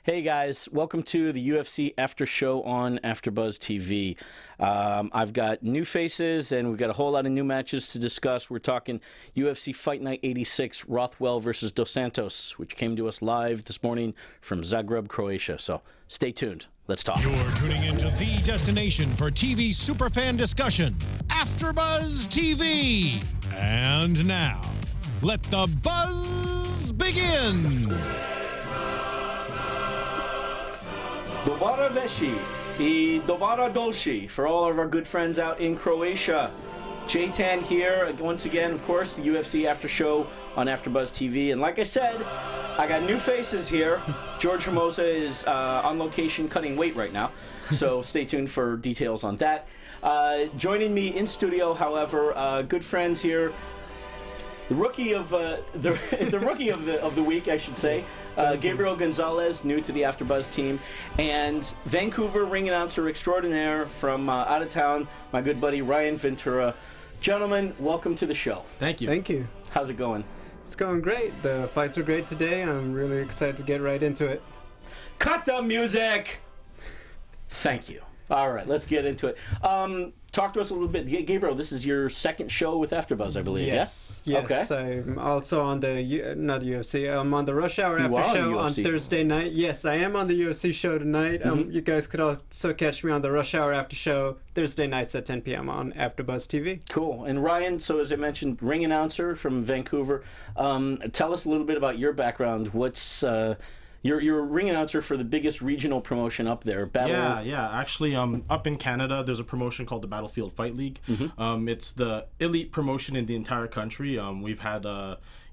Hey guys, welcome to the UFC After Show on AfterBuzz TV. I've got new faces and we've got a whole lot of new matches to discuss. We're talking UFC Fight Night 86, Rothwell versus Dos Santos, which came to us live this morning from Zagreb, Croatia. So stay tuned. Let's talk. You're tuning into the destination for TV superfan discussion, AfterBuzz TV. And now, let the buzz begin. Dobara Veshi I Dobara Dolshi for all of our good friends out in Croatia. J-Tan here, once again, of course, the UFC After Show on AfterBuzz TV. And like I said, I got new faces here. George Hermosa is on location cutting weight right now, so stay tuned for details on that. Joining me in studio, however, good friends here. The rookie of the rookie of the week, I should say, Gabriel Gonzalez, new to the AfterBuzz team, and Vancouver ring announcer extraordinaire from out of town, my good buddy Ryan Ventura. Gentlemen, welcome to the show. Thank you. Thank you. How's it going? It's going great. The fights are great today. I'm really excited to get right into it. Cut the music. Thank you. All right, let's get into it. Talk to us a little bit. Gabriel, this is your second show with AfterBuzz, I believe, yes, yeah? Yes, okay. I'm also on the, not UFC, I'm on the Rush Hour After Show on Thursday night. Yes, I am on the UFC show tonight. You guys could also catch me on the Rush Hour After Show Thursday nights at 10 p.m. on AfterBuzz TV. Cool. And Ryan, so as I mentioned, ring announcer from Vancouver. Tell us a little bit about your background. What's... You're a ring announcer for the biggest regional promotion up there. Yeah. Actually, up in Canada, there's a promotion called the Battlefield Fight League. It's the elite promotion in the entire country. We've had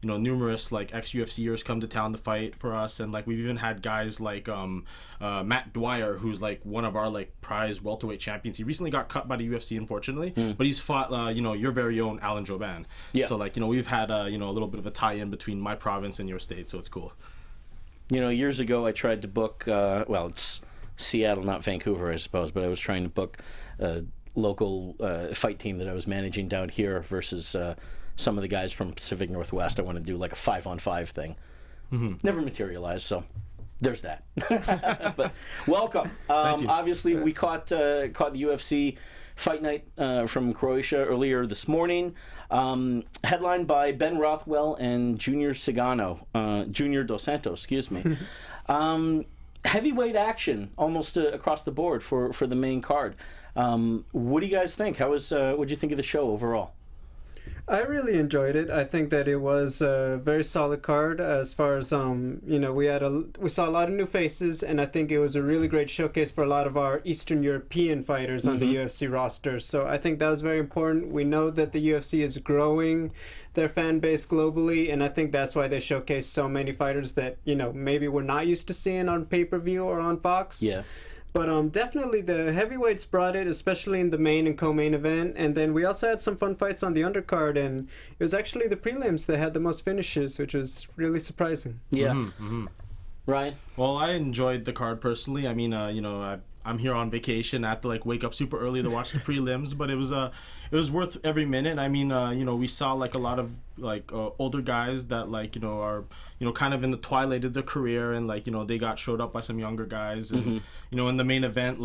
numerous ex-UFCers come to town to fight for us, and we've even had guys like Matt Dwyer, who's one of our prize welterweight champions. He recently got cut by the UFC, unfortunately, but he's fought your very own Alan Joban. Yeah. So we've had a little bit of a tie-in between my province and your state, so it's cool. Years ago I tried to book, it's Seattle, not Vancouver, I suppose, but I was trying to book a local fight team that I was managing down here versus some of the guys from Pacific Northwest. I want to do a 5-on-5 thing. Never materialized, so there's that. But welcome. Obviously, we caught the UFC Fight Night from Croatia earlier this morning, headlined by Ben Rothwell and Junior Dos Santos, excuse me. Heavyweight action almost across the board for the main card. What do you guys think? What did you think of the show overall? I really enjoyed it. I think that it was a very solid card as far as we saw a lot of new faces, and I think it was a really great showcase for a lot of our Eastern European fighters on the UFC roster. So I think that was very important. We know that the UFC is growing their fan base globally, and I think that's why they showcase so many fighters that maybe we're not used to seeing on pay-per-view or on Fox. Yeah. But definitely the heavyweights brought it, especially in the main and co-main event. And then we also had some fun fights on the undercard, and it was actually the prelims that had the most finishes, which was really surprising. Yeah. Ryan? Well, I enjoyed the card personally. I mean, I'm here on vacation. I have to wake up super early to watch the prelims, but it was worth every minute. I mean, we saw a lot of older guys that are kind of in the twilight of their career, and they got showed up by some younger guys, and in the main event,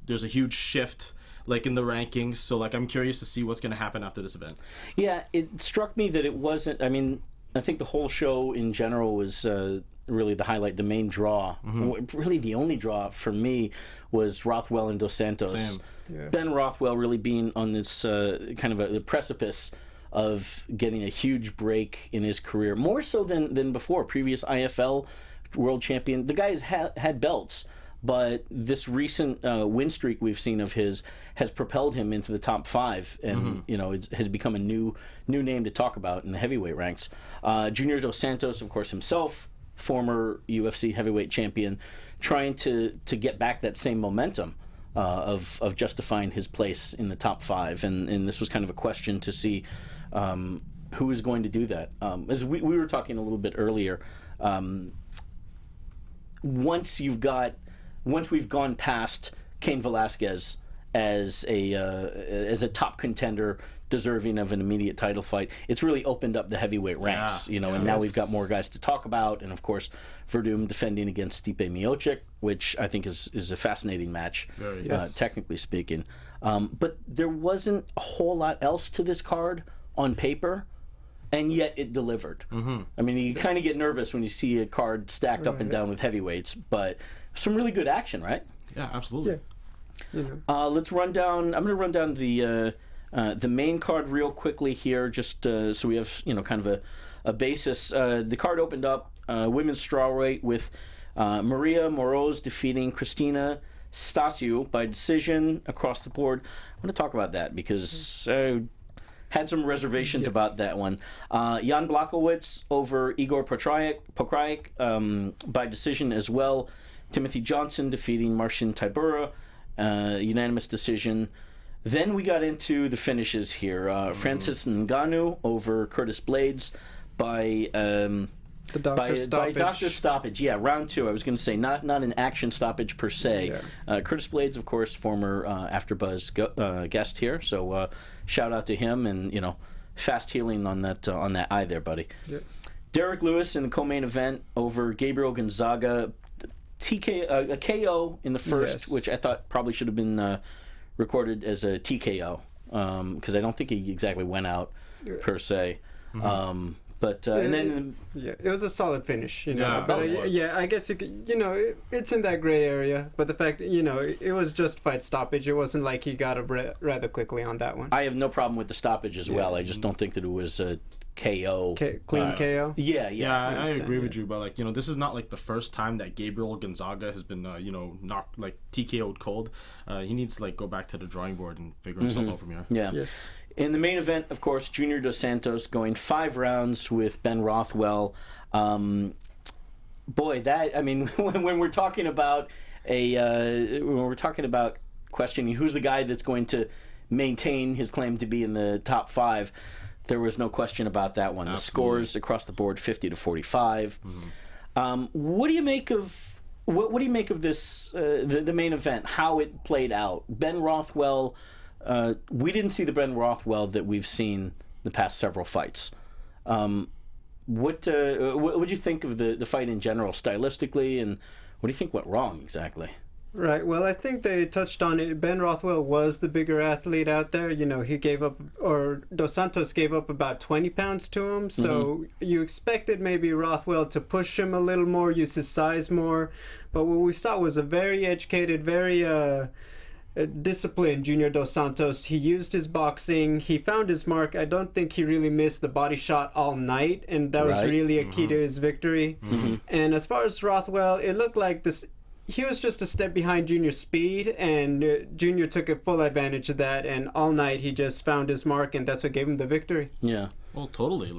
there's a huge shift in the rankings. So I'm curious to see what's going to happen after this event. Yeah, it struck me that it wasn't. I mean, I think the whole show in general was really the highlight, the main draw. Really the only draw for me was Rothwell and Dos Santos. Same. Yeah. Ben Rothwell really being on this kind of the precipice of getting a huge break in his career, more so than before. Previous IFL world champion. The guy has had belts, but this recent win streak we've seen of his has propelled him into the top 5, and it has become a new name to talk about in the heavyweight ranks. Junior Dos Santos, of course, himself, former UFC heavyweight champion, trying to get back that same momentum of justifying his place in the top 5, and this was kind of a question to see who is going to do that. As we were talking a little bit earlier, once we've gone past Cain Velasquez as a top contender deserving of an immediate title fight. It's really opened up the heavyweight ranks, and now we've got more guys to talk about. And of course, Verdum defending against Stipe Miocic, which I think is a fascinating match, technically speaking. But there wasn't a whole lot else to this card on paper, and yet it delivered. I mean, you kind of get nervous when you see a card stacked up and down with heavyweights, but some really good action, right? Yeah, absolutely. Let's run down. I'm going to run down the main card real quickly here, just so we have kind of a basis. The card opened up women's strawweight with Maria Moroz defeating Christina Stasiu by decision across the board. I want to talk about that because I had some reservations about that one. Jan Blachowicz over Igor Pokrajek by decision as well. Timothy Johnson defeating Marcin Tybura, unanimous decision. Then we got into the finishes here. Francis Ngannou over Curtis Blades by doctor stoppage. Yeah, round 2. I was going to say not an action stoppage per se. Curtis Blades, of course, former AfterBuzz guest here. So shout out to him, and fast healing on that eye there, buddy. Yep. Derrick Lewis in the co-main event over Gabriel Gonzaga. A KO in the first, which I thought probably should have been recorded as a TKO, because I don't think he exactly went out per se. But and then it was a solid finish, Yeah, but I guess you could, it's in that gray area. But the fact, it was justified stoppage. It wasn't like he got up rather quickly on that one. I have no problem with the stoppage as well. I just don't think that it was a KO. Clean KO? Yeah, I agree with you, but this is not like the first time that Gabriel Gonzaga has been knocked, like TKO'd cold. He needs to go back to the drawing board and figure himself out from here. Yeah. In the main event, of course, Junior Dos Santos going 5 rounds with Ben Rothwell. When we're talking about questioning who's the guy that's going to maintain his claim to be in the top 5, there was no question about that one. Absolutely. The scores across the board, 50-45. What do you make of this? The main event, how it played out. Ben Rothwell. We didn't see the Ben Rothwell that we've seen the past several fights. What would you think of the fight in general, stylistically, and what do you think went wrong exactly? Right. Well, I think they touched on it. Ben Rothwell was the bigger athlete out there. He gave up, or Dos Santos gave up about 20 pounds to him. So you expected maybe Rothwell to push him a little more, use his size more. But what we saw was a very educated, very disciplined Junior Dos Santos. He used his boxing. He found his mark. I don't think he really missed the body shot all night, and that was really a key to his victory. And as far as Rothwell, it looked like he was just a step behind Junior's speed, and Junior took a full advantage of that, and all night he just found his mark, and that's what gave him the victory. Yeah. Well, totally.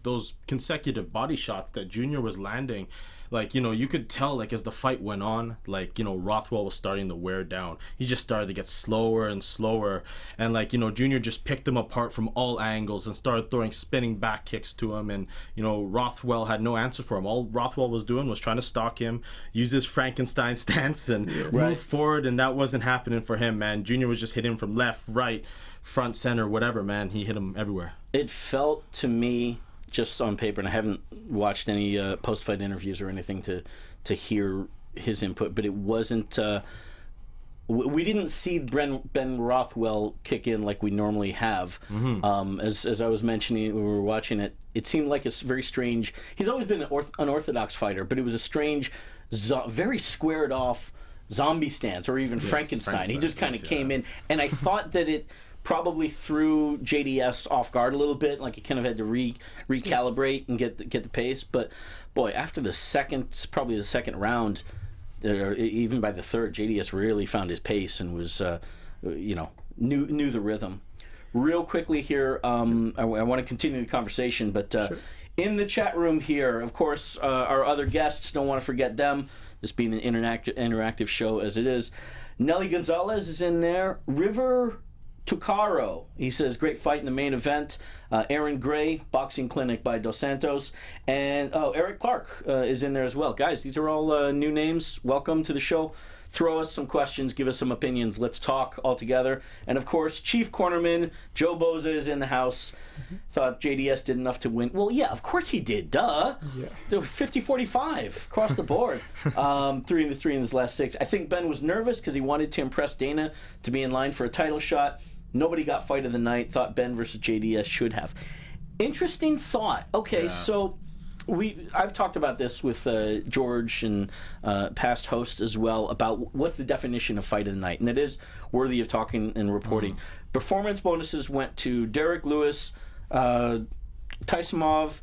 Those consecutive body shots that Junior was landing, you could tell, as the fight went on, Rothwell was starting to wear down. He just started to get slower and slower. And, Junior just picked him apart from all angles and started throwing spinning back kicks to him. And, Rothwell had no answer for him. All Rothwell was doing was trying to stalk him, use his Frankenstein stance and move forward. And that wasn't happening for him, man. Junior was just hitting him from left, right, front, center, whatever, man. He hit him everywhere. It felt to me, just on paper, and I haven't watched any post-fight interviews or anything to hear his input, but it wasn't. We didn't see Ben Rothwell kick in like we normally have. As I was mentioning when we were watching it, it seemed like a very strange. He's always been an unorthodox fighter, but it was a strange, very squared off zombie stance, or even Frankenstein. He just kind of came in, and I thought that it probably threw JDS off guard a little bit, like he kind of had to recalibrate and get the pace. But boy, after the second round, or even by the third, JDS really found his pace and was, knew the rhythm. Real quickly here, I want to continue the conversation, but in the chat room here, of course, our other guests, don't want to forget them. This being an interactive show as it is. Nelly Gonzalez is in there. River Tucaro, he says, great fight in the main event. Aaron Gray, Boxing Clinic by Dos Santos, and Eric Clark is in there as well. Guys, these are all new names. Welcome to the show. Throw us some questions, give us some opinions. Let's talk all together. And of course, Chief Cornerman Joe Boza is in the house. Thought JDS did enough to win. Well, yeah, of course he did. Duh. Yeah. 50-45 across the board. 3-3 in his last 6. I think Ben was nervous because he wanted to impress Dana to be in line for a title shot. Nobody got fight of the night. Thought Ben versus JDS should have. Interesting thought. Okay, so I've talked about this with George and past hosts as well about what's the definition of fight of the night, and it is worthy of talking and reporting. Performance bonuses went to Derrick Lewis, Tysomov,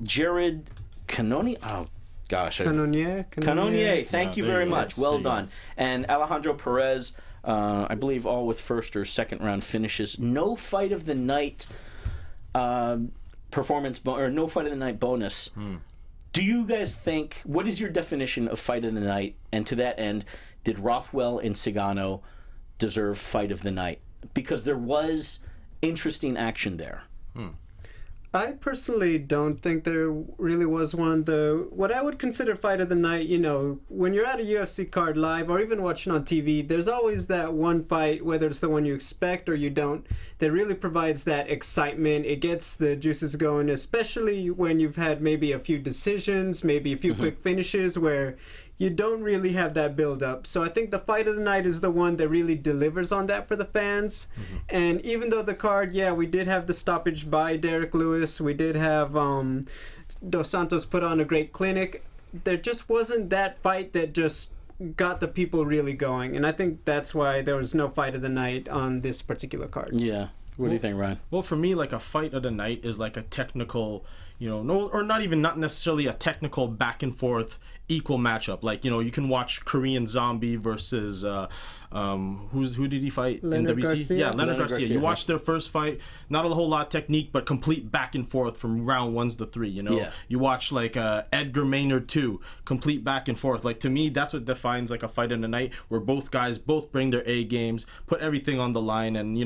Jared Cannonier. Oh gosh, Cannonier. Thank you very much. Well done. And Alejandro Perez. I believe all with first or second round finishes. No fight of the night. No fight of the night bonus. Do you guys think, what is your definition of fight of the night? And to that end, did Rothwell and Ngannou deserve fight of the night? Because there was interesting action there. I personally don't think there really was one. What I would consider fight of the night, when you're at a UFC card live or even watching on TV, there's always that one fight, whether it's the one you expect or you don't, that really provides that excitement. It gets the juices going, especially when you've had maybe a few decisions, maybe a few quick finishes where you don't really have that build up. So I think the fight of the night is the one that really delivers on that for the fans. And even though the card, we did have the stoppage by Derrick Lewis, we did have Dos Santos put on a great clinic, there just wasn't that fight that just got the people really going. And I think that's why there was no fight of the night on this particular card. Yeah. What do you think, Ryan? Well, for me, like a fight of the night is like a technical, not necessarily a technical back and forth equal matchup. Like, you can watch Korean Zombie versus who did he fight Leonard in WC? Garcia? Yeah, Leonard Garcia. You watch their first fight, not a whole lot of technique, but complete back and forth from round 1s to 3. You watch like Edgar Maynard 2, complete back and forth. Like, to me, that's what defines like a fight in the night, where both guys bring their A games, put everything on the line, and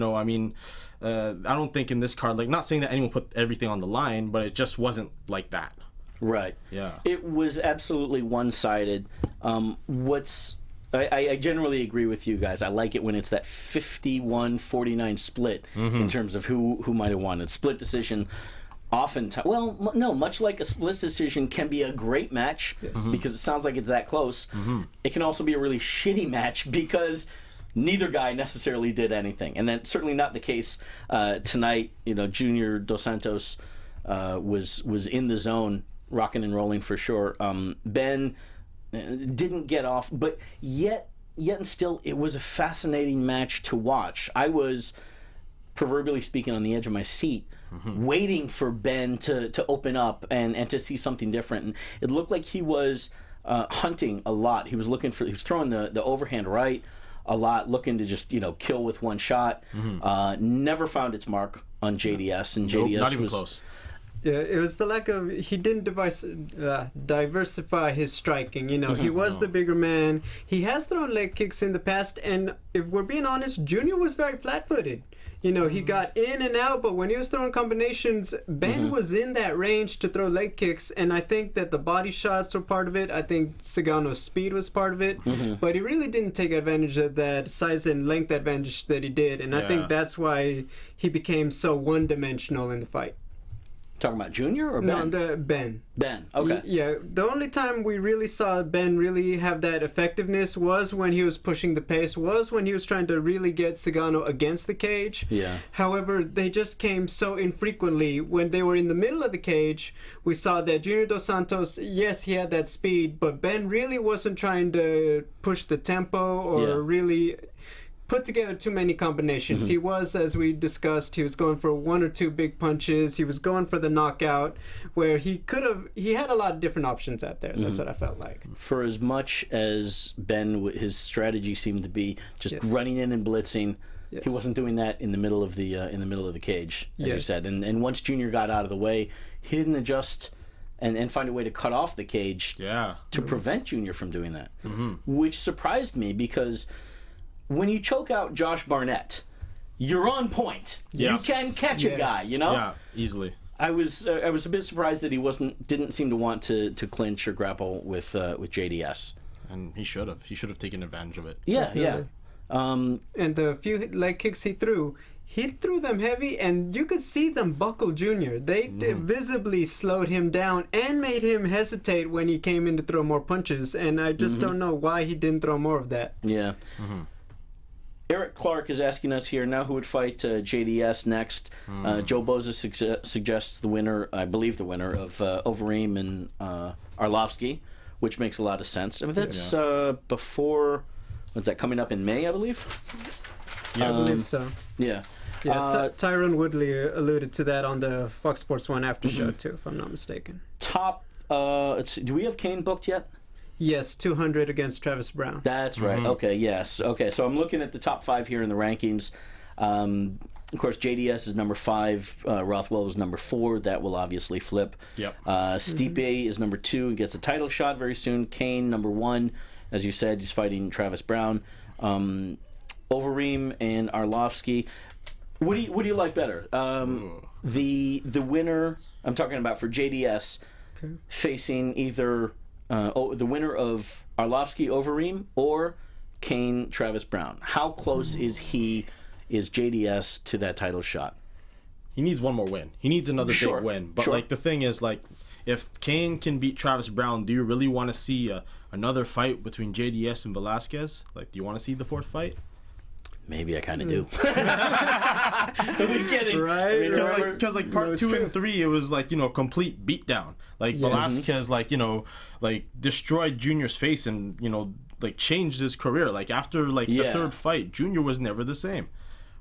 I don't think in this card, like, not saying that anyone put everything on the line, but it just wasn't like that. Right. Yeah. It was absolutely one-sided. I generally agree with you guys. I like it when it's that 51-49 split in terms of who might have won. A split decision oftentimes, much like a split decision can be a great match because it sounds like it's that close. It can also be a really shitty match because neither guy necessarily did anything. And that's certainly not the case tonight. Junior Dos Santos was in the zone, rocking and rolling for sure. Ben didn't get off, but yet and still, it was a fascinating match to watch. I was, proverbially speaking, on the edge of my seat, waiting for Ben to open up and to see something different. And it looked like he was hunting a lot. He was throwing the overhand right a lot, looking to just kill with one shot. Never found its mark on JDS, and JDS not even was close. Yeah, it was the lack of, he didn't diversify his striking. He was the bigger man. He has thrown leg kicks in the past, and if we're being honest, Junior was very flat-footed. He got in and out, but when he was throwing combinations, Ben was in that range to throw leg kicks, and I think that the body shots were part of it. I think Nganou's speed was part of it, but he really didn't take advantage of that size and length advantage that he did, and I think that's why he became so one-dimensional in the fight. Talking about Junior or Ben? No, Ben. Ben, okay. Yeah, the only time we really saw Ben really have that effectiveness was when he was pushing the pace, was when he was trying to really get Ngannou against the cage. Yeah. However, they just came so infrequently. When they were in the middle of the cage, we saw that Junior Dos Santos, yes, he had that speed, but Ben really wasn't trying to push the tempo or really put together too many combinations. He was, as we discussed, he was going for 1 or 2 big punches. He was going for the knockout, where he had a lot of different options out there. That's what I felt like. For as much as Ben, his strategy seemed to be just running in and blitzing, he wasn't doing that in the middle of the cage, as you said. And once Junior got out of the way, he didn't adjust and find a way to cut off the cage to prevent Junior from doing that, which surprised me because when you choke out Josh Barnett, you're on point. Yes. You can catch a guy, you know? Yeah, easily. I was a bit surprised that he didn't seem to want to clinch or grapple with JDS. And he should have. He should have taken advantage of it. Yeah, yeah. And the few leg kicks he threw them heavy, and you could see them buckle Junior. They visibly slowed him down and made him hesitate when he came in to throw more punches, and I just don't know why he didn't throw more of that. Yeah. Eric Clark is asking us here now who would fight JDS next. Joe Boza suggests the winner, I believe the winner, of Overeem and Arlovsky, which makes a lot of sense. I mean, that's before, what's that, coming up in May, I believe? Yeah, I believe so. Yeah. Yeah, Tyrone Woodley alluded to that on the Fox Sports 1 after show, too, if I'm not mistaken. Top, let's see, do we have Kane booked yet? Yes, 200 against Travis Brown. That's right. Okay, yes. Okay, so I'm looking at the top 5 here in the rankings. Of course, JDS is number 5. Rothwell is number 4. That will obviously flip. Yep. Stipe is number 2 and gets a title shot very soon. Kane, number 1. As you said, he's fighting Travis Brown. Overeem and Arlovsky. What do you like better? The winner, I'm talking about for JDS, facing either the winner of Arlovsky Overeem or Kane Travis Brown. How close is JDS to that title shot? He needs one more win. He needs another big win. But like the thing is, like, if Kane can beat Travis Brown, do you really want to see another fight between JDS and Velasquez? Like, do you want to see the 4th fight? Maybe I kind of do. Are we kidding? Right, Because like part 2 and 3, it was like, complete beatdown. Like Velasquez, like, like destroyed Junior's face and, like changed his career. Like after like the 3rd fight, Junior was never the same.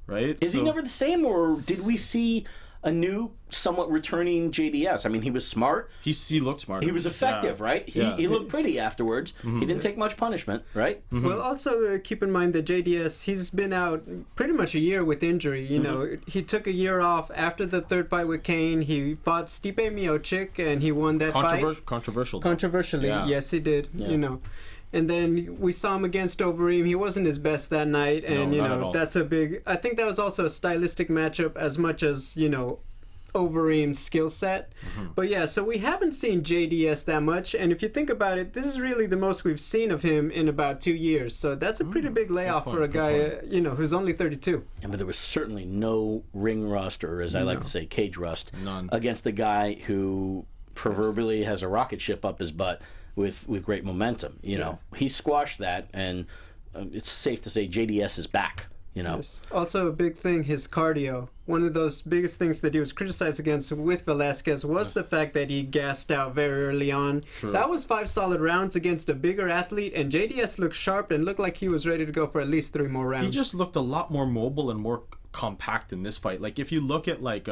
Right? Is he never the same, or did we see a new, somewhat returning JDS? I mean, he was smart. He looked smart. He was effective, right? He looked pretty afterwards. He didn't take much punishment, right? Well, also keep in mind that JDS, he's been out pretty much a year with injury. You know, he took a year off after the 3rd fight with Kane. He fought Stipe Miocic, and he won that fight. Controversial. Controversially, yes, he did. Yeah. And then we saw him against Overeem. He wasn't his best that night, and that's a big. I think that was also a stylistic matchup as much as Overeem's skill set. But yeah, so we haven't seen JDS that much, and if you think about it, this is really the most we've seen of him in about 2 years. So that's a pretty big layoff for a guy, who's only 32. Yeah, but there was certainly no ring rust, or as I like to say, cage rust, None. against the guy who proverbially has a rocket ship up his butt with great momentum. He squashed that, and it's safe to say JDS is back. Yes. Also a big thing, his cardio. One of those biggest things that he was criticized against with Velasquez was the fact that he gassed out very early on. True. That was 5 solid rounds against a bigger athlete, and JDS looked sharp and looked like he was ready to go for at least 3 more rounds. He just looked a lot more mobile and more compact in this fight. Like if you look at like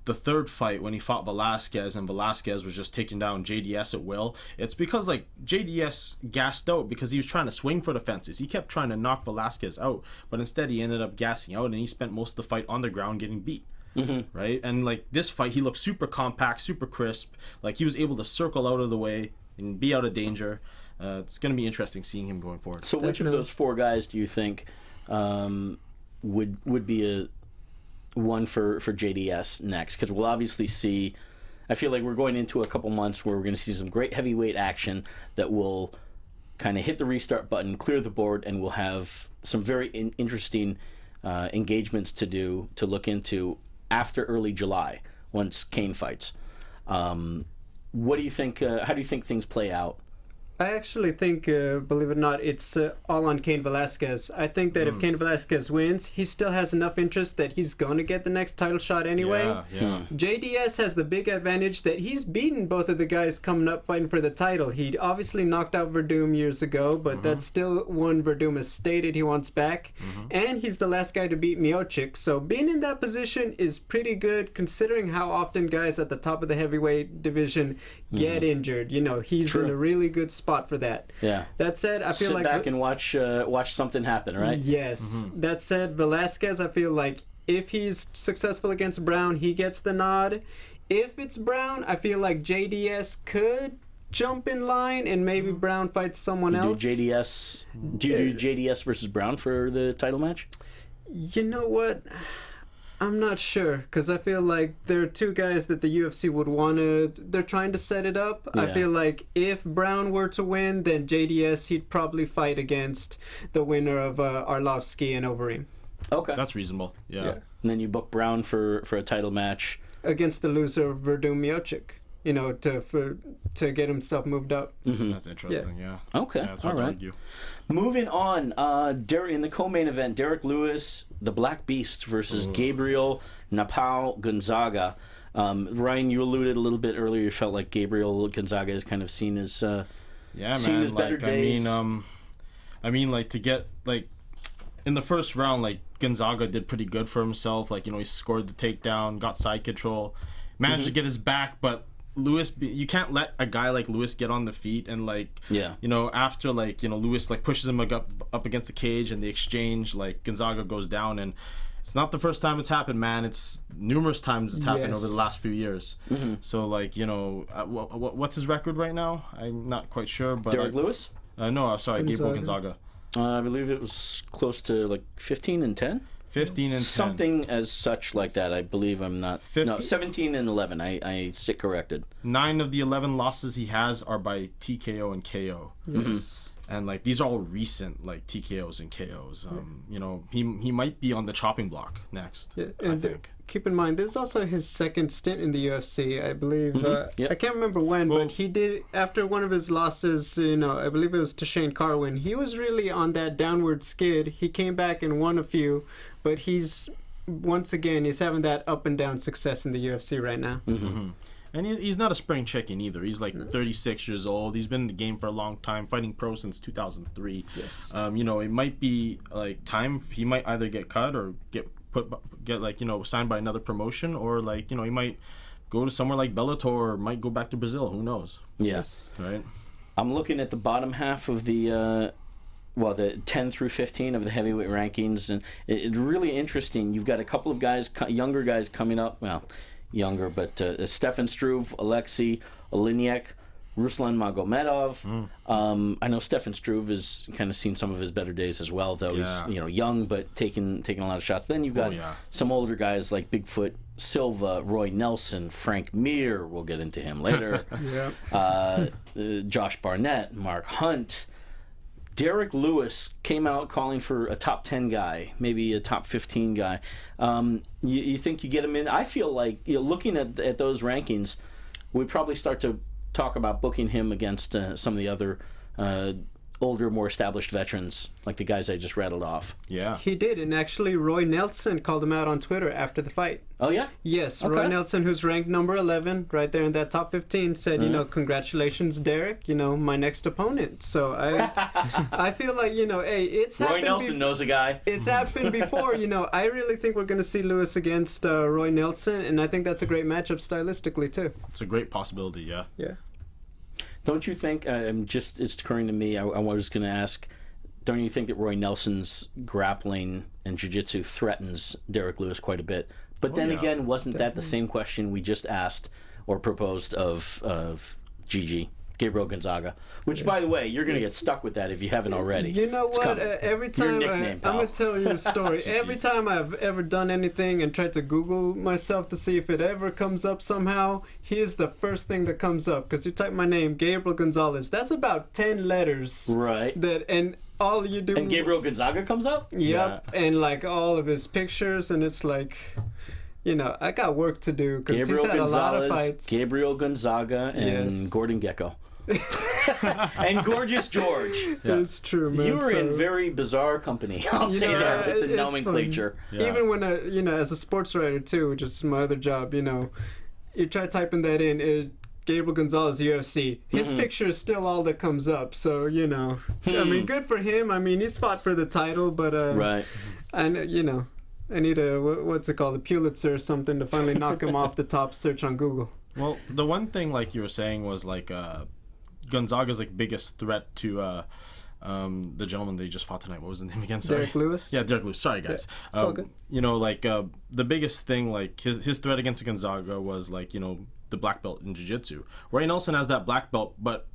the 3rd fight when he fought Velasquez and Velasquez was just taking down JDS at will, it's because like JDS gassed out because he was trying to swing for the fences. He kept trying to knock Velasquez out, but instead he ended up gassing out, and he spent most of the fight on the ground getting beat. Right? And like this fight, he looked super compact, super crisp. Like he was able to circle out of the way and be out of danger. It's going to be interesting seeing him going forward. So which of those 4 guys do you think would be a one for JDS next? Because we'll obviously see, I feel like we're going into a couple months where we're going to see some great heavyweight action that will kind of hit the restart button, clear the board, and we'll have some very interesting engagements to look into after early July once Kane fights. What do you think? How do you think things play out? I actually think, believe it or not, it's all on Cain Velasquez. I think that if Cain Velasquez wins, he still has enough interest that he's going to get the next title shot anyway. Yeah. JDS has the big advantage that he's beaten both of the guys coming up fighting for the title. He obviously knocked out Verdum years ago, but that's still one Verdum has stated he wants back. And he's the last guy to beat Miocic. So being in that position is pretty good considering how often guys at the top of the heavyweight division get injured. He's in a really good spot for that. Yeah. That said, I feel sit like back and watch something happen, right? Yes. That said, Velasquez, I feel like if he's successful against Brown, he gets the nod. If it's Brown, I feel like JDS could jump in line and maybe Brown fights someone else. Do you do JDS versus Brown for the title match? You know what? I'm not sure, because I feel like there are two guys that the UFC would want to... They're trying to set it up. Yeah. I feel like if Brown were to win, then JDS, he'd probably fight against the winner of Arlovsky and Overeem. Okay. That's reasonable. Yeah. And then you book Brown for a title match. Against the loser of Verdun Miocic, you know, to get himself moved up. Mm-hmm. That's interesting, yeah. Okay, Yeah, it's hard to argue. Moving on, Derrick, in the co-main event, Derrick Lewis, the Black Beast, versus Gabriel Gonzalez. Ryan, you alluded a little bit earlier. You felt like Gabriel Gonzaga is kind of seen as Yeah, seen man. his better days. I mean, like, to get, like, in the first round, like, Gonzaga did pretty good for himself. Like, you know, he scored the takedown, got side control, managed to get his back, but Lewis, you can't let a guy like Lewis get on the feet, and like, you know, after, like, you know, Lewis like pushes him up against the cage and the exchange, like, Gonzaga goes down, and it's not the first time it's happened, man. It's numerous times it's happened over the last few years. So, like, you know, what's his record right now? I'm not quite sure, but Derrick Lewis? No, sorry, Gabriel Gonzaga. I believe it was close to like 15-10. 15 and 10. Something as such like that. I believe I'm not. No, 17-11. I sit corrected. 9 of the 11 losses he has are by TKO and KO. And like, these are all recent like TKOs and KOs. You know, he might be on the chopping block next. I think. Keep in mind, this is also his second stint in the UFC, I believe. I can't remember when, but he did, after one of his losses, you know, I believe it was to Shane Carwin, he was really on that downward skid. He came back and won a few, but he's having that up and down success in the UFC right now. And he's not a spring chicken either. He's like 36 years old. He's been in the game for a long time, fighting pro since 2003. You know, it might be like time. He might either get cut or get like, you know, signed by another promotion, or like, you know, he might go to somewhere like Bellator, or might go back to Brazil. Who knows? Right. I'm looking at the bottom half of the the 10 through 15 of the heavyweight rankings, and it's really interesting. You've stefan couple of guys, younger guys coming up. Well, younger, but Stefan Struve, Alexei Oleinik, Ruslan Magomedov. I know Stefan Struve has kind of seen some of his better days as well, though. He's, you know, young but taking a lot of shots. Then you've got some older guys like Bigfoot Silva, Roy Nelson, Frank Mir. We'll get into him later. Josh Barnett, Mark Hunt. Derrick Lewis came out calling for a top 10 guy, maybe a top 15 guy. You think you get him in? I feel like, you know, looking at those rankings, we probably start to talk about booking him against some of the other older, more established veterans, like the guys I just rattled off. Yeah. He did, and actually Roy Nelson called him out on Twitter after the fight. Oh, yeah? Yes, okay. Roy Nelson, who's ranked number 11, right there in that top 15, said, you know, congratulations, Derrick, you know, my next opponent. So I feel like, you know, hey, it's happened. Roy Nelson knows a guy. It's happened before, you know. I really think we're going to see Lewis against Roy Nelson, and I think that's a great matchup stylistically, too. It's a great possibility, yeah. Yeah. Don't you think, it's occurring to me, I was going to ask, don't you think that Roy Nelson's grappling and jiu-jitsu threatens Derrick Lewis quite a bit? But then again, wasn't that the same question we just asked or proposed of GG, Gabriel Gonzaga? Which, by the way, you're going to get stuck with that if you haven't already. You know what? Every time I'm going to tell you a story. Every time I've ever done anything and tried to Google myself to see if it ever comes up somehow, here's the first thing that comes up. Because you type my name, Gabriel Gonzalez. That's about 10 letters. Right. And all you do... And Gabriel Gonzaga comes up? Yep. Yeah. And like all of his pictures, and it's like... You know, I got work to do because he's had a lot of fights. Gabriel Gonzaga and Gordon Gekko. And Gorgeous George. It's true, man. You were in very bizarre company. I'll say that with the nomenclature. Yeah. Even when you know, as a sports writer too, which is my other job, you know, you try typing that in, Gabriel Gonzalez UFC. His picture is still all that comes up. So you know, I mean, good for him. I mean, he's fought for the title, but right. And you know. I need what's it called, a Pulitzer or something to finally knock him off the top search on Google. Well, the one thing, like you were saying, was like Gonzaga's like biggest threat to the gentleman they just fought tonight. What was his name again? Sorry. Derrick Lewis? Yeah, Derrick Lewis. Sorry, guys. Yeah, it's all good. You know, like the biggest thing, like his threat against Gonzaga was like, you know, the black belt in jiu-jitsu. Roy Nelson has that black belt, but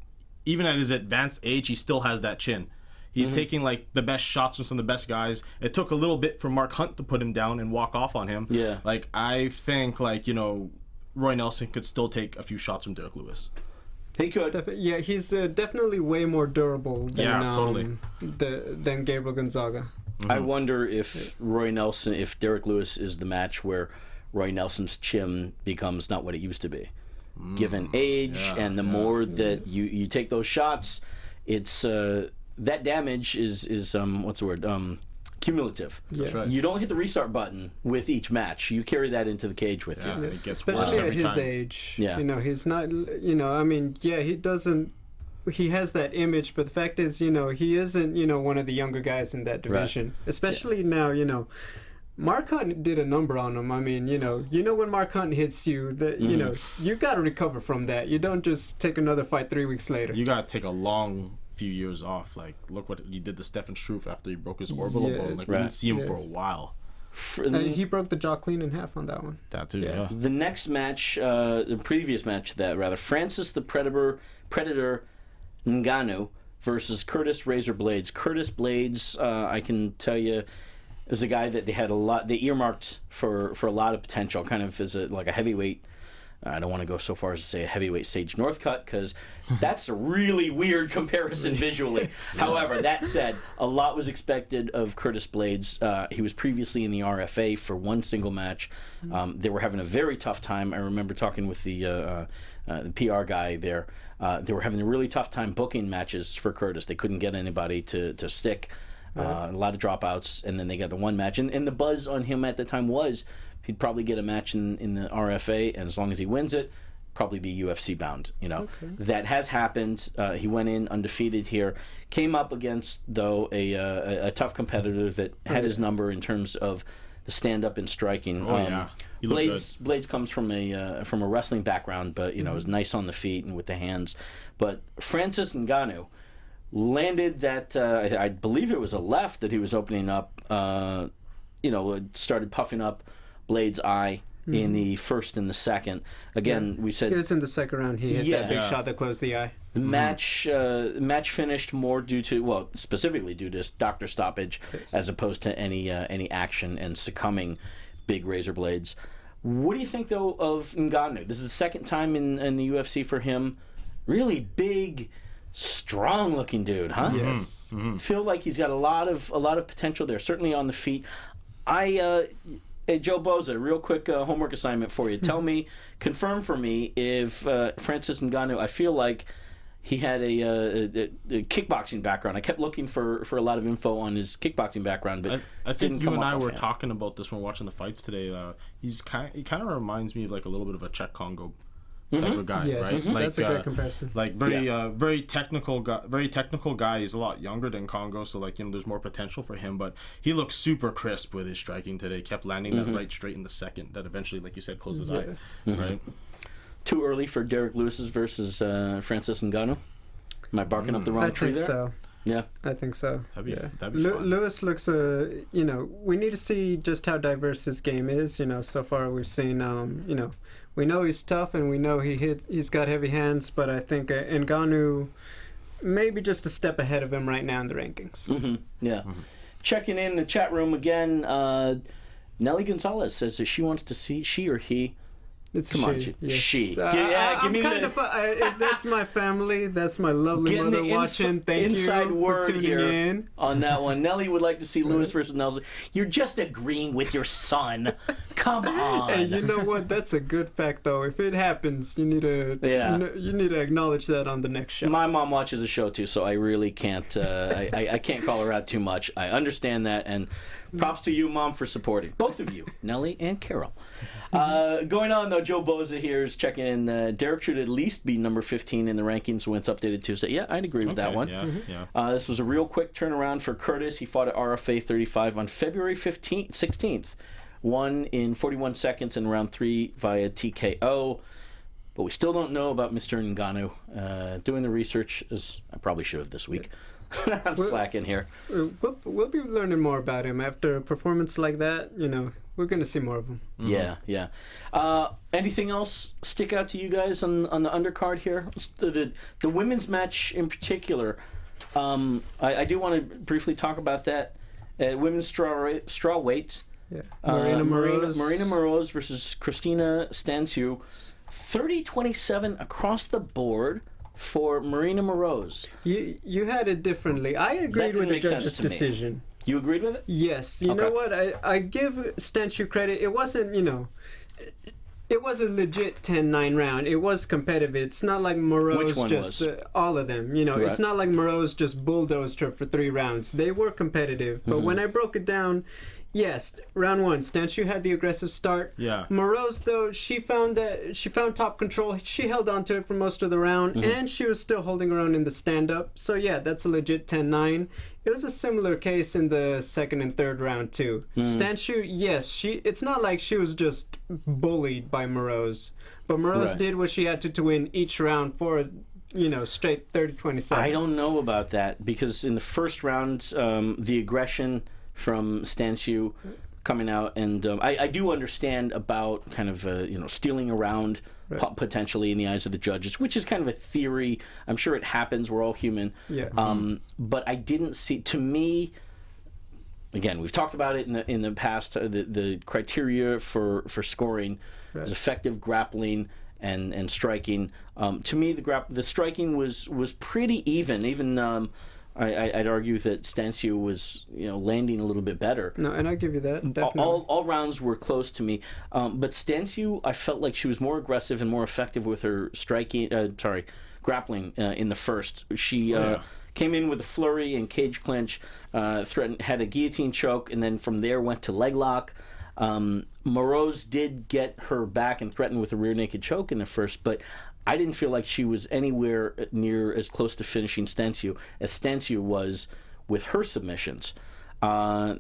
even at his advanced age, he still has that chin. He's taking like the best shots from some of the best guys. It took a little bit for Mark Hunt to put him down and walk off on him. Yeah. Like I think like Roy Nelson could still take a few shots from Derrick Lewis. He could. Yeah, he's definitely way more durable than totally. than Gabriel Gonzaga. I wonder if if Derrick Lewis is the match where Roy Nelson's chin becomes not what it used to be. Given age and the more that you take those shots, it's that damage is what's the word? Cumulative. Yeah. That's right. You don't hit the restart button with each match. You carry that into the cage with you. It gets Especially worse at every his time. age. Yeah. He's not, I mean, yeah, he doesn't, he has that image, but the fact is, he isn't, one of the younger guys in that division. Right. Especially now, Mark Hunt did a number on him. I mean, when Mark Hunt hits you, that you got to recover from that. You don't just take another fight 3 weeks later. You got to take a long few years off. Like, look what he did to Stefan Struve after he broke his orbital bone. Like, we didn't see him for a while. He broke the jaw clean in half on that one. That too, yeah. The next match, the previous match, Francis the Predator Ngannou versus Curtis Razor Blades. Curtis Blades, I can tell you, is a guy that they earmarked for a lot of potential, kind of as like a heavyweight. I don't want to go so far as to say a heavyweight Sage Northcutt, because that's a really weird comparison visually. However, that said, a lot was expected of Curtis Blades. He was previously in the RFA for one single match. They were having a very tough time. I remember talking with the PR guy there. They were having a really tough time booking matches for Curtis. They couldn't get anybody to stick. A lot of dropouts, and then they got the one match. And the buzz on him at the time was he'd probably get a match in the RFA, and as long as he wins it, probably be UFC bound. That has happened. He went in undefeated here. Came up against, though, a tough competitor that had his number in terms of the stand up and striking. He looked good. Blades comes from a wrestling background, but is nice on the feet and with the hands. But Francis Ngannou landed that I believe it was a left that he was opening up. Started puffing up Blades' eye in the first and the second. Again, we said it was in the second round. He hit that big shot that closed the eye. The match finished more specifically due to doctor stoppage, as opposed to any action and succumbing big Razor Blades. What do you think though of Ngannou? This is the second time in the UFC for him. Really big, strong-looking dude, huh? Yes. Feel like he's got a lot of potential there. Certainly on the feet. Hey, Joe Boza, real quick homework assignment for you. Tell me, confirm for me if Francis Ngannou, I feel like he had a kickboxing background. I kept looking for a lot of info on his kickboxing background, but I think you and I were offhand. talking about this when watching the fights today. He kind of reminds me of like a little bit of a Czech Congo type of guy, right? Like, that's a great comparison. Like very technical guy. He's a lot younger than Congo, so like there's more potential for him. But he looked super crisp with his striking today. Kept landing that right straight in the second. That eventually, like you said, closed his eye. Right. Too early for Derrick Lewis's versus Francis Ngannou? Am I barking up the wrong tree there? So. Yeah, I think so. That'd be fun. Lewis looks, we need to see just how diverse his game is. So far we've seen, we know he's tough and we know he's got heavy hands, but I think Ngannou maybe just a step ahead of him right now in the rankings. Checking in the chat room again, Nelly Gonzalez says that she wants to see, she or he, It's Come on, she. Yes. She. I'm give me kind of, that's my family. That's my lovely Getting mother the watching. Thank inside you word for tuning here in. on that one. Nelly would like to see Lewis versus Nelson. You're just agreeing with your son. Come on. Hey, you know what? That's a good fact, though. If it happens, you need to acknowledge that on the next show. My mom watches the show too, so I really can't. I can't call her out too much. I understand that, and props to you, Mom, for supporting both of you, Nelly and Carol. Going on though, Joe Boza here is checking in. Derrick should at least be number 15 in the rankings when it's updated Tuesday. Yeah, I'd agree with that one. Yeah. This was a real quick turnaround for Curtis. He fought at RFA 35 on February 16th. Won in 41 seconds in round 3 via TKO. But we still don't know about Mr. Ngannou. Doing the research, as I probably should have this week. I'm slacking here. We'll be learning more about him after a performance like that. We're going to see more of him. Yeah. Anything else stick out to you guys on the undercard here? The women's match in particular. I do want to briefly talk about that. Women's straw weight. Yeah. Marina Moroz versus Christina Stanciu. 30-27 across the board for Marina Moroz. You had it differently. I agreed with the judge's decision. You agreed with it? Yes. You know what? I give Stanciu credit. It wasn't, it was a legit 10-9 round. It was competitive. It's not like Moroz just all of them. Right. It's not like Moroz just bulldozed her for 3 rounds. They were competitive. But when I broke it down, yes, round 1, Stanciu had the aggressive start. Yeah. Moroz, though, she found top control. She held on to it for most of the round, and she was still holding her own in the stand-up. So yeah, that's a legit 10-9. It was a similar case in the 2nd and 3rd round too. Stanciu, yes, it's not like she was just bullied by Moroz, but Moroz did what she had to win each round for straight 30-27. I don't know about that because in the first round, the aggression from Stanciu coming out, and I do understand about kind of stealing around potentially in the eyes of the judges, which is kind of a theory. I'm sure it happens. We're all human. Yeah. But I didn't see. To me, again, we've talked about it in the past. The criteria for scoring is effective grappling and striking. To me, the striking was pretty even. Even I'd argue that Stanciu was landing a little bit better. No, and I give you that. Definitely. All rounds were close to me, but Stanciu, I felt like she was more aggressive and more effective with her grappling in the first. She came in with a flurry and cage clinch, had a guillotine choke, and then from there went to leg lock. Moroz did get her back and threatened with a rear naked choke in the first, but I didn't feel like she was anywhere near as close to finishing Stanciu as Stanciu was with her submissions. The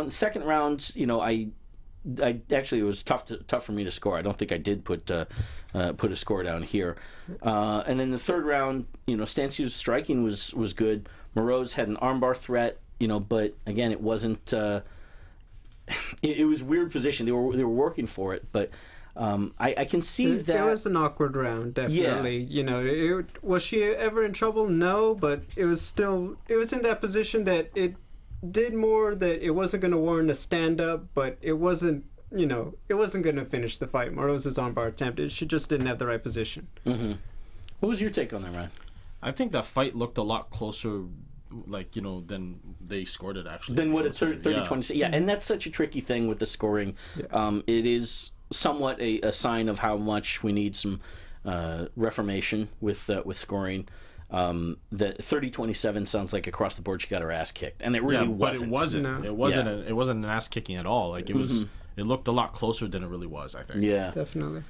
second round, I actually, it was tough for me to score. I don't think I did put a score down here. And in the third round, Stanciu's striking was good. Moroz had an armbar threat, but again, it wasn't. It was a weird position. They were working for it, but. I can see that it was an awkward round, definitely. Yeah. Was she ever in trouble? No, but it was in that position that it did more that it wasn't going to warrant a stand-up, but it wasn't going to finish the fight. Moroz's armbar attempt, she just didn't have the right position. Mm-hmm. What was your take on that, Ryan? I think that fight looked a lot closer, than they scored it, actually. Than what it 30-20. Yeah, and that's such a tricky thing with the scoring. Yeah. It is somewhat a sign of how much we need some reformation with scoring. That 30-27 sounds like across the board she got her ass kicked, and it really wasn't. But it wasn't. No. It wasn't. It wasn't an ass kicking at all. Like it was. It looked a lot closer than it really was, I think. Yeah, definitely.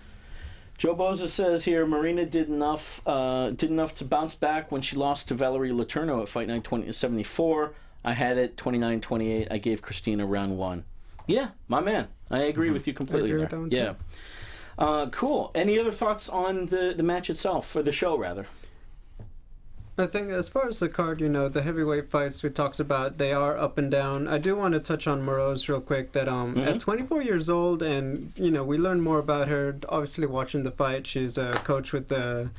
Joe Boza says here Marina did enough to bounce back when she lost to Valerie Letourneau at Fight Night 2074. I had it 29-28. I gave Christina round 1. Yeah, my man. I agree with you completely. I agree with that one too. Yeah. Cool. Any other thoughts on the match itself, or the show rather? I think as far as the card, the heavyweight fights we talked about, they are up and down. I do want to touch on Moroz real quick. That at 24 years old, and we learned more about her. Obviously, watching the fight, she's a coach with the.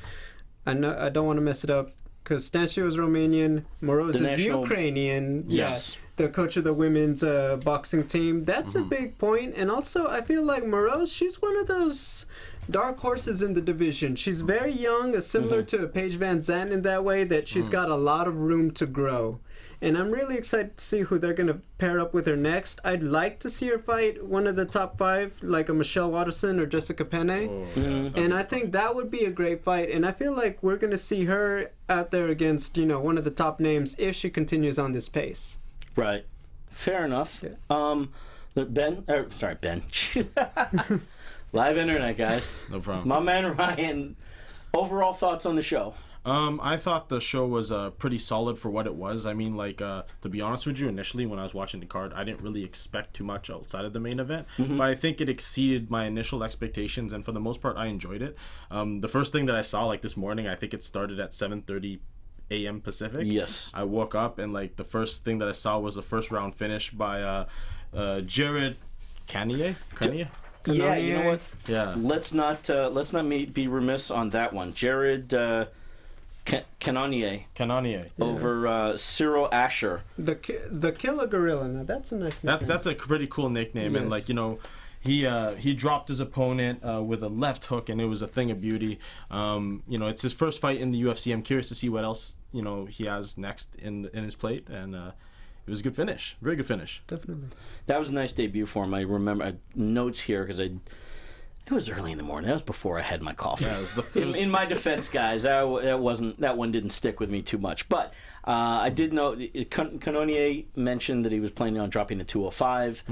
I don't want to mess it up because Stanciu is Romanian, Moroz is Ukrainian. Yes. Yeah, the coach of the women's boxing team. That's a big point. And also, I feel like Moroz, she's one of those dark horses in the division. She's very young, similar to Paige Van Zandt in that way, that she's got a lot of room to grow. And I'm really excited to see who they're going to pair up with her next. I'd like to see her fight one of the top 5, like a Michelle Waterson or Jessica Penne. And I think that would be a great fight. And I feel like we're going to see her out there against, one of the top names if she continues on this pace. Right. Fair enough. Yeah. Ben. Live internet, guys. No problem. My man Ryan, overall thoughts on the show? I thought the show was pretty solid for what it was. I mean, to be honest with you, initially when I was watching the card, I didn't really expect too much outside of the main event. But I think it exceeded my initial expectations, and for the most part, I enjoyed it. The first thing that I saw, this morning, I think it started at 7:30 a.m. Pacific. Yes. I woke up, and, the first thing that I saw was the first round finish by Jared Cannonier. Yeah, you know what? Yeah. Let's not be remiss on that one. Jared Cannonier Cannonier. over Cyril Asher. The Killer Gorilla. Now that's a nice nickname. That's a pretty cool nickname, Yes. and like, you know, he dropped his opponent with a left hook, and it was a thing of beauty. You know, it's his first fight in the UFC. I'm curious to see what else, you know, he has next in his plate, and it was a good finish, very good finish. Definitely. That was a nice debut for him. I remember notes here because it was early in the morning. That was before I had my coffee. Yeah, In my defense, guys, that one didn't stick with me too much. But I did know Cannonier mentioned that he was planning on dropping to 205.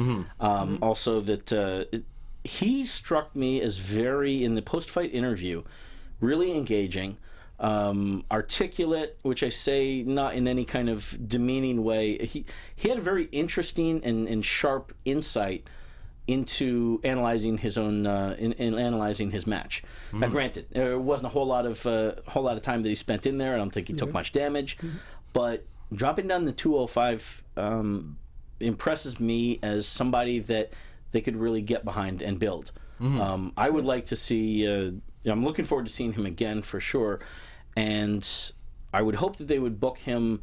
Also, that he struck me as very, in the post-fight interview, really engaging, articulate, which I say not in any kind of demeaning way. He had a very interesting and sharp insight into analyzing his own in analyzing his match. Now, granted, there wasn't a whole lot of time that he spent in there. I don't think he took much damage, but dropping down the 205 impresses me as somebody that they could really get behind and build. I would like to see. I'm looking forward to seeing him again for sure, and I would hope that they would book him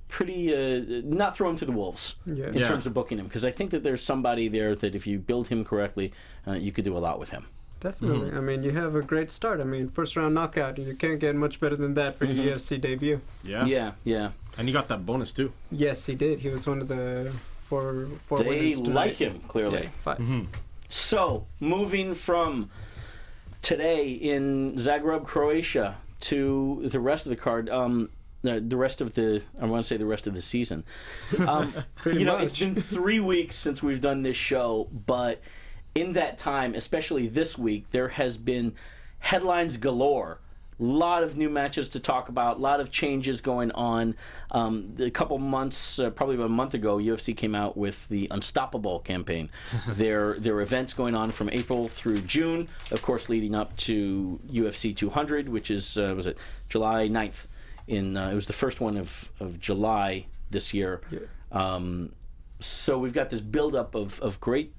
pretty not throw him to the wolves in terms of booking him, because I think that there's somebody there that if you build him correctly, you could do a lot with him. Definitely. I mean, you have a great start. I mean, first round knockout. You can't get much better than that for your UFC debut. Yeah. And he got that bonus too. Yes, he did. He was one of the four They winners tonight. like him clearly. Yeah, 5. So moving from today in Zagreb, Croatia, to the rest of the card. The rest of the, I want to say the rest of the season. Pretty It's much. been 3 weeks since we've done this show, but in that time, especially this week, there has been headlines galore. A lot of new matches to talk about, a lot of changes going on. A couple months, probably about a month ago, UFC came out with the Unstoppable campaign. Their events going on from April through June, of course, leading up to UFC 200, which is, was it July 9th? It was the first one of July this year. So we've got this buildup of great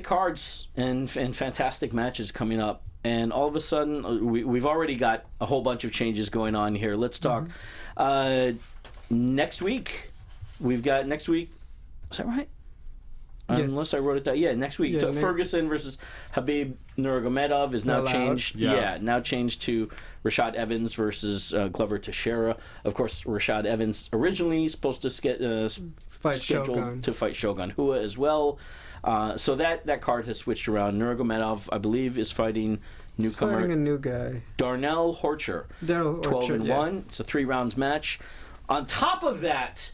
cards and fantastic matches coming up. And all of a sudden, we've already got a whole bunch of changes going on here. Let's talk. Next week, we've got Is that right? Yes. Unless I wrote it down. Yeah, next week. So Ferguson versus Habib Nurmagomedov is now changed. Yeah. Now changed to Rashad Evans versus Glover Teixeira. Of course, Rashad Evans originally supposed to Fight scheduled Shogun. to fight Shogun Hua as well. So that card has switched around. Nurmagomedov, I believe, is fighting newcomer Fighting a new guy. Darnell Horcher. 12-1. It's a 3 rounds match. On top of that,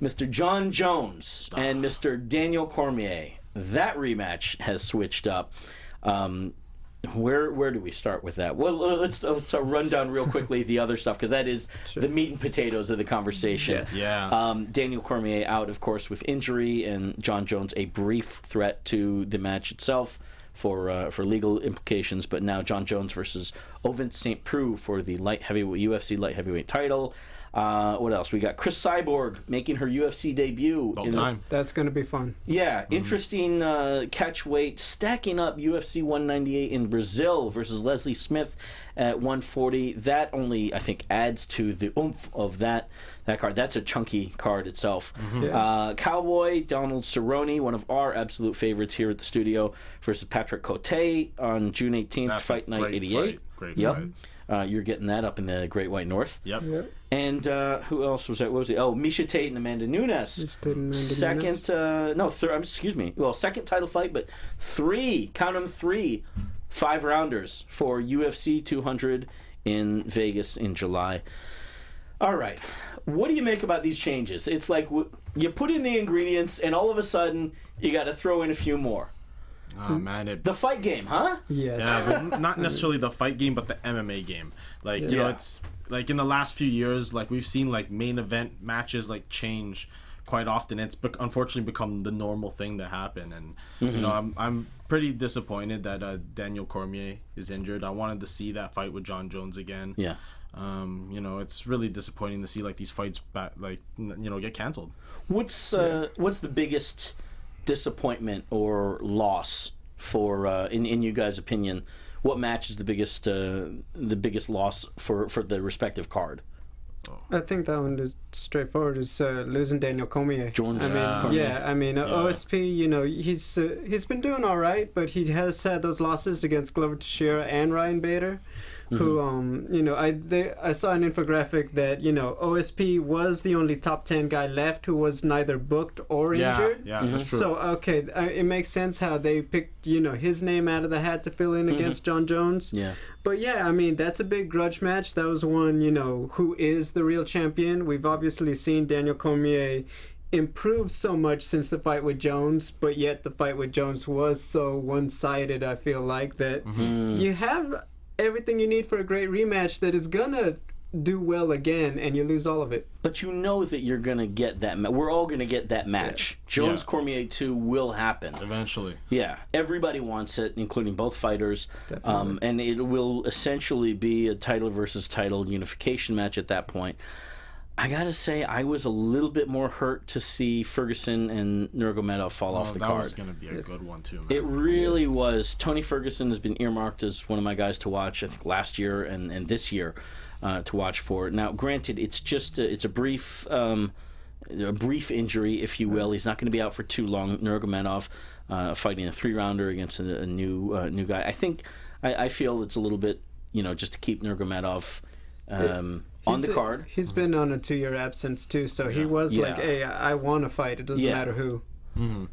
Mr. John Jones and Mr. Daniel Cormier. That rematch has switched up. Where do we start with that? Well, let's run down real quickly the other stuff, because that is the meat and potatoes of the conversation. Yes. Yeah. Daniel Cormier out, of course, with injury, and John Jones a brief threat to the match itself for legal implications. But now John Jones versus Ovin St. Preux for the UFC light heavyweight title. What else? We got Chris Cyborg making her UFC debut. About time. That's going to be fun. Yeah, interesting catchweight, stacking up UFC 198 in Brazil versus Leslie Smith at 140. That only, I think, adds to the oomph of that card. That's a chunky card itself. Cowboy Donald Cerrone, one of our absolute favorites here at the studio, versus Patrick Cote on June 18th, That's Fight a Night great 88. Great Yep. fight. You're getting that up in the Great White North. Yep. And who else was that? What was it? Oh, Misha Tate and Amanda Nunes. Second title fight, but 3 5-rounders for UFC 200 in Vegas in July. All right. What do you make about these changes? It's like you put in the ingredients, and all of a sudden, you got to throw in a few more. Oh, man. The fight game, huh? Yes. Yeah, but not necessarily the fight game, but the MMA game. Like, you know, it's like in the last few years, like we've seen like main event matches like change quite often. It's unfortunately become the normal thing to happen, and you know, I'm pretty disappointed that Daniel Cormier is injured. I wanted to see that fight with John Jones again. Yeah. You know, it's really disappointing to see like these fights get canceled. What's the biggest disappointment or loss for in you guys' opinion what match is the biggest loss for the respective card? I think that one is straightforward. Is losing Daniel Cormier. Jones. Yeah, I mean, OSP. You know, he's been doing all right, but he has had those losses against Glover Teixeira and Ryan Bader, who you know, I saw an infographic that, you know, OSP was the only top 10 guy left who was neither booked or injured. Yeah, that's true. So okay, it makes sense how they picked, you know, his name out of the hat to fill in against John Jones. Yeah. But yeah, I mean, that's a big grudge match. That was one, you know, who is the real champion. We've obviously seen Daniel Cormier improve so much since the fight with Jones, but yet the fight with Jones was so one-sided, I feel like, that you have everything you need for a great rematch that is gonna do well again, and you lose all of it. But you know that you're going to get that we're all going to get that match. Jones Cormier 2 will happen. Eventually. Yeah. Everybody wants it, including both fighters. Definitely. And it will essentially be a title versus title unification match at that point. I got to say, I was a little bit more hurt to see Ferguson and Nurmagomedov fall off the card. That was going to be a good one, too, man. It really was. Tony Ferguson has been earmarked as one of my guys to watch, I think, last year and this year. To watch for. Now, granted, it's just a brief injury, if you will. He's not going to be out for too long. Nurmagomedov fighting a 3-rounder against a new guy. I feel it's a little bit, you know, just to keep Nurmagomedov on the card. He's been on a 2-year absence too, so he was like, "Hey, I want to fight. It doesn't matter who." Mm-hmm.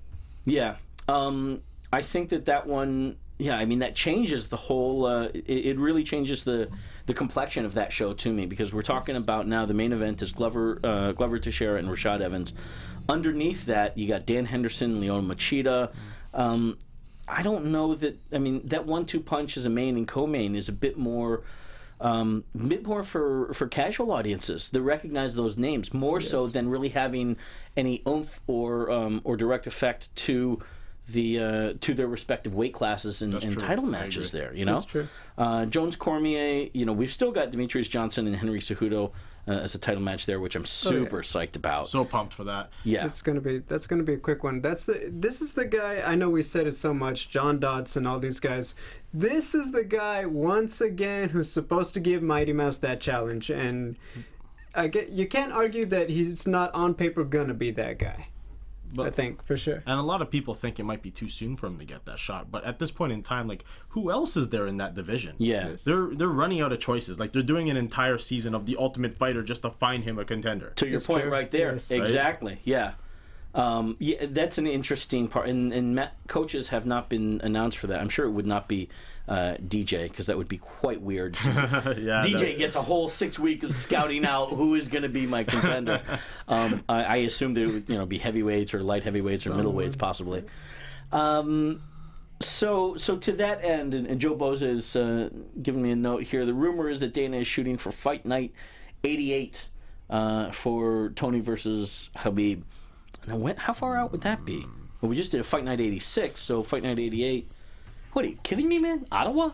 Yeah, I think that one. Yeah, I mean, that changes the whole. It really changes the complexion of that show to me, because we're talking about now the main event is Glover Teixeira and Rashad Evans. Underneath that, you got Dan Henderson, Leon Machida. I don't know that. I mean, that 1-2 punch as a main and co-main is a bit more for casual audiences that recognize those names more so than really having any oomph or direct effect to their respective weight classes and title matches there, you know? That's true. Jones Cormier, you know, we've still got Demetrius Johnson and Henry Cejudo as a title match there, which I'm super psyched about. So pumped for that. Yeah. That's gonna be a quick one. This is the guy, I know we said it so much, John Dodson, all these guys. This is the guy once again who's supposed to give Mighty Mouse that challenge, and you can't argue that he's not on paper gonna be that guy. But, I think, for sure. And a lot of people think it might be too soon for him to get that shot. But at this point in time, like, who else is there in that division? Yeah. They're running out of choices. Like, they're doing an entire season of The Ultimate Fighter just to find him a contender. To your point right there. Yes. Exactly. Yeah. Yeah, that's an interesting part. And coaches have not been announced for that. I'm sure it would not be DJ, because that would be quite weird. DJ gets a whole 6 weeks of scouting out who is going to be my contender. I assume there would be heavyweights or light heavyweights or middleweights possibly. So to that end, and Joe Boza is giving me a note here. The rumor is that Dana is shooting for Fight Night 88 for Tony versus Khabib. Now, how far out would that be? Well, we just did a Fight Night 86, so Fight Night 88. What, are you kidding me, man? Ottawa?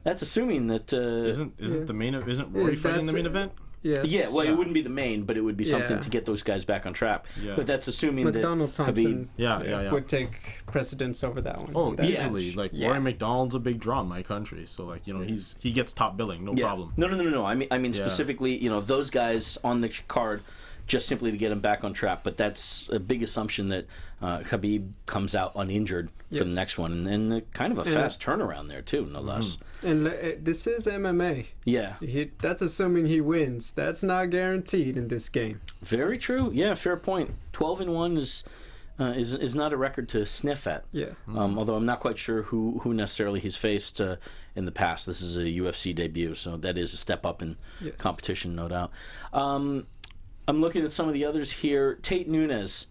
That's assuming that isn't Rory fighting the main event? Yeah, well, it wouldn't be the main, but it would be something to get those guys back on track. Yeah. But that's assuming McDonald that Thompson Khabib would take precedence over that one. Oh, easily. Like, Rory McDonald's a big draw in my country, so like, you know, he gets top billing, no problem. No. I mean specifically, you know, those guys on the card, just simply to get him back on track. But that's a big assumption that Khabib comes out uninjured for the next one, and kind of a fast turnaround there too, no less. And this is MMA. Yeah, that's assuming he wins. That's not guaranteed in this game. Very true. Yeah, fair point. 12-1 is not a record to sniff at. Yeah. Although I'm not quite sure who necessarily he's faced in the past. This is a UFC debut, so that is a step up in competition, no doubt. I'm looking at some of the others here. Tate Nunes,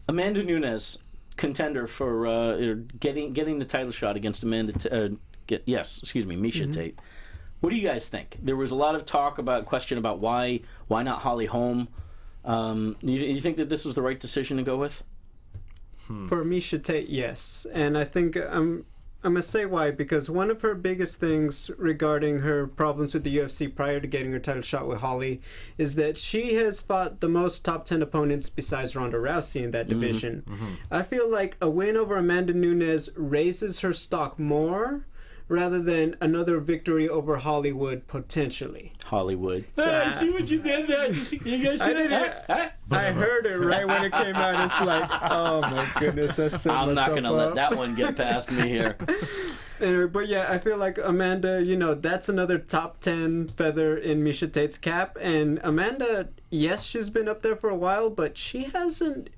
Amanda Nunes, contender for getting the title shot against Misha Tate. What do you guys think? There was a lot of question about why not Holly Holm. You think that this was the right decision to go with? For Misha Tate, yes, and I think I'm going to say why, because one of her biggest things regarding her problems with the UFC prior to getting her title shot with Holly is that she has fought the most top 10 opponents besides Ronda Rousey in that division. I feel like a win over Amanda Nunes raises her stock more rather than another victory over Hollywood potentially. Hollywood. I see what you did there. You guys see that? I heard it right when it came out. It's like, oh my goodness, I'm not going to let that one get past me here. Anyway, but yeah, I feel like Amanda, that's another top 10 feather in Miesha Tate's cap. And Amanda, yes, she's been up there for a while, but she hasn't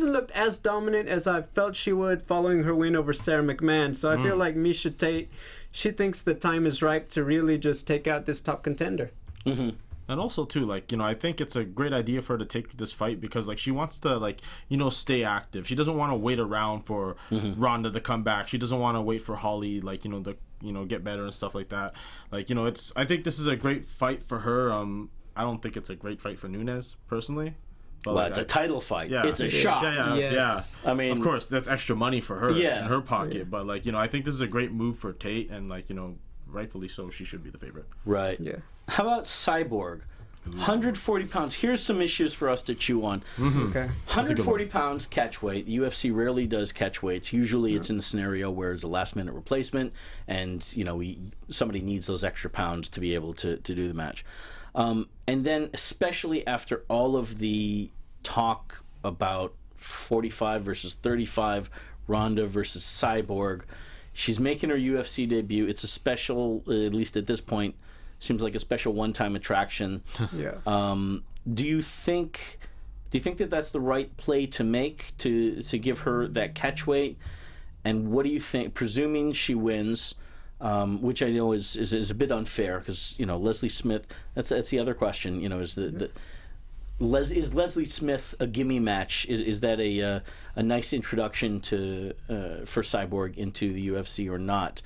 looked as dominant as I felt she would following her win over Sarah McMahon. So I feel like Miesha Tate, she thinks the time is ripe to really just take out this top contender. Mm-hmm. And also too, I think it's a great idea for her to take this fight because she wants to stay active. She doesn't want to wait around for Ronda to come back. She doesn't want to wait for Holly to get better and stuff like that. I think this is a great fight for her. I don't think it's a great fight for Nunes personally. But it's a title fight. Yeah. It's a shot. Yes. I mean, of course, that's extra money for her in her pocket. Yeah. But I think this is a great move for Tate, and rightfully so, she should be the favorite. Right. Yeah. How about Cyborg? 140 pounds. Here's some issues for us to chew on. Mm-hmm. Okay. 140 pounds catch weight. The UFC rarely does catch weights. Usually it's in a scenario where it's a last-minute replacement, and somebody needs those extra pounds to be able to do the match. And then, especially after all of the talk about 45 versus 35, Ronda versus Cyborg, she's making her UFC debut. It's a special, at least at this point, seems like a special one-time attraction. Yeah. Do you think that that's the right play to make to give her that catch weight? And what do you think? Presuming she wins, which I know is a bit unfair because Leslie Smith. That's the other question. Is Leslie Smith a gimme match? Is that a nice introduction for Cyborg into the UFC or not?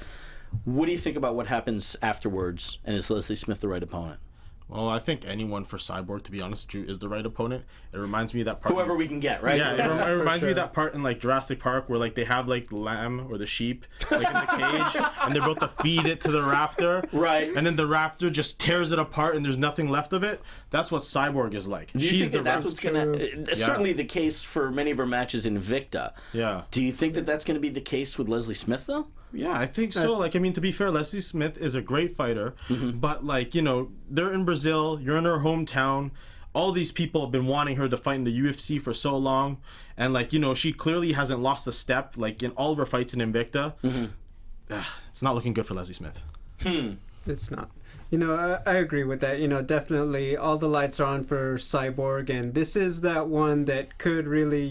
What do you think about what happens afterwards? And is Leslie Smith the right opponent? Well, I think anyone for Cyborg, to be honest with you, is the right opponent. It reminds me of that part. Whoever we can get, right? Yeah, it reminds me of that part in Jurassic Park where they have the lamb or the sheep in the cage, and they're about to feed it to the raptor. Right. And then the raptor just tears it apart, and there's nothing left of it. That's what Cyborg is like. Do you think that's what's gonna? Certainly the case for many of her matches in Invicta. Yeah. Do you think that that's going to be the case with Leslie Smith though? Yeah, I think so. To be fair, Leslie Smith is a great fighter, but they're in Brazil. You're in her hometown. All these people have been wanting her to fight in the UFC for so long, and she clearly hasn't lost a step. In all of her fights in Invicta, it's not looking good for Leslie Smith. It's not. I agree with that. Definitely all the lights are on for Cyborg, and this is that one that could really,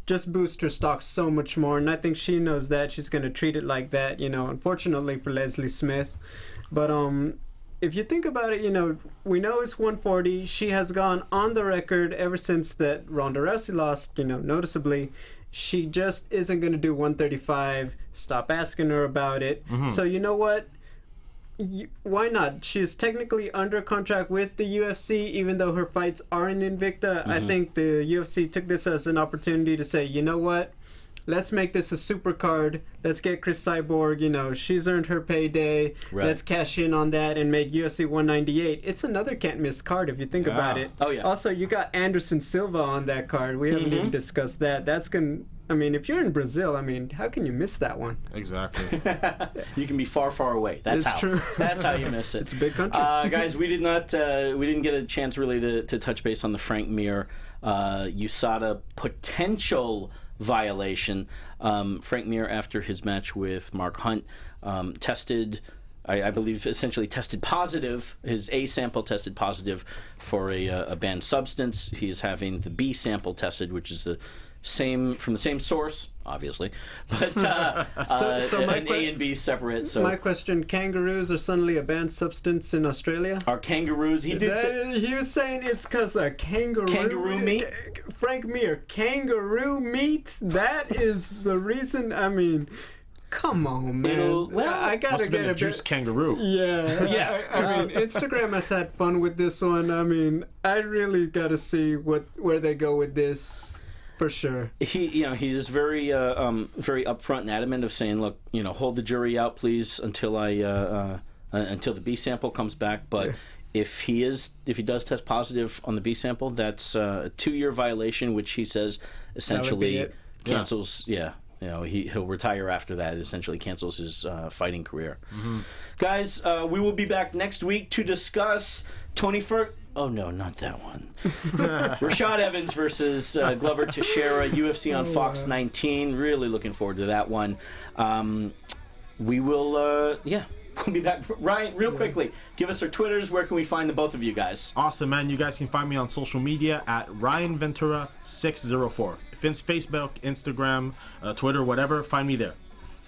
just boost her stock so much more. And I think she knows that. She's going to treat it like that, unfortunately for Leslie Smith. But if you think about it, we know it's 140. She has gone on the record ever since that Ronda Rousey lost, noticeably. She just isn't going to do 135. Stop asking her about it. So you know what? Why not? She's technically under contract with the UFC, even though her fights are in Invicta. I think the UFC took this as an opportunity to say, you know what? Let's make this a super card. Let's get Chris Cyborg. She's earned her payday. Right. Let's cash in on that and make UFC 198. It's another can't miss card if you think about it. Oh, yeah. Also, you got Anderson Silva on that card. We haven't even discussed that. That's going to... if you're in Brazil, how can you miss that one? Exactly. You can be far, far away. That's it's true. That's how you miss it. It's a big country. Guys, we didn't get a chance really to touch base on the Frank Mir USADA potential violation. Frank Mir, after his match with Mark Hunt, tested, I believe, essentially tested positive. His A sample tested positive for a banned substance. He is having the B sample tested, which is from the same source, obviously, but so an A and B separate. So my question: kangaroos are suddenly a banned substance in Australia? Are kangaroos? He was saying it's because of kangaroo meat. Frank Mir, kangaroo meat. That is the reason. Come on, man. I gotta Must have been get a juice kangaroo. Yeah, yeah. Instagram has had fun with this one. I really gotta see where they go with this. For sure. He's very upfront and adamant of saying, look, hold the jury out, please, until until the B sample comes back. But if he does test positive on the B sample, that's a 2-year violation, which he says essentially cancels. Yeah. he'll retire after that. It essentially cancels his fighting career. Guys, we will be back next week to discuss Tony Ferguson. Oh no, not that one. Rashad Evans versus Glover Teixeira, UFC on Fox 19. Really looking forward to that one. We will, we'll be back. Ryan, real quickly, give us our Twitters. Where can we find the both of you guys? Awesome, man. You guys can find me on social media at Ryan Ventura 604. If it's Facebook, Instagram, Twitter, whatever, find me there.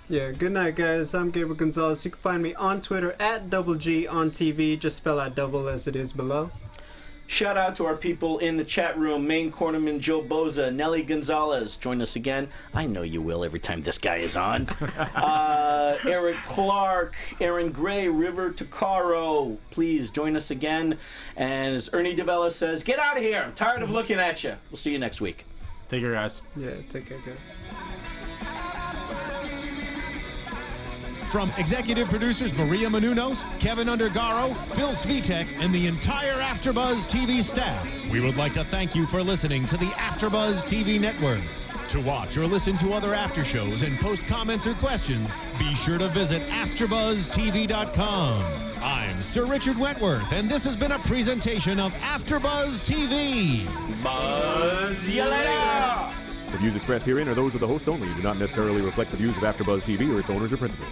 Yeah, good night, guys. I'm Gabriel Gonzalez. You can find me on Twitter at Double G on TV. Just spell out double as it is below. Shout out to our people in the chat room. Main cornerman Joe Boza, Nelly Gonzalez. Join us again. I know you will every time this guy is on. Eric Clark, Aaron Gray, River Tucaro. Please join us again. And as Ernie DeBella says, get out of here. I'm tired of looking at you. We'll see you next week. Take care, guys. Yeah, take care, guys. From executive producers Maria Menounos, Kevin Undergaro, Phil Svitek, and the entire AfterBuzz TV staff, we would like to thank you for listening to the AfterBuzz TV network. To watch or listen to other after shows and post comments or questions, be sure to visit AfterBuzzTV.com. I'm Sir Richard Wentworth, and this has been a presentation of AfterBuzz TV. Buzz you later! The views expressed herein are those of the hosts only and do not necessarily reflect the views of AfterBuzz TV or its owners or principals.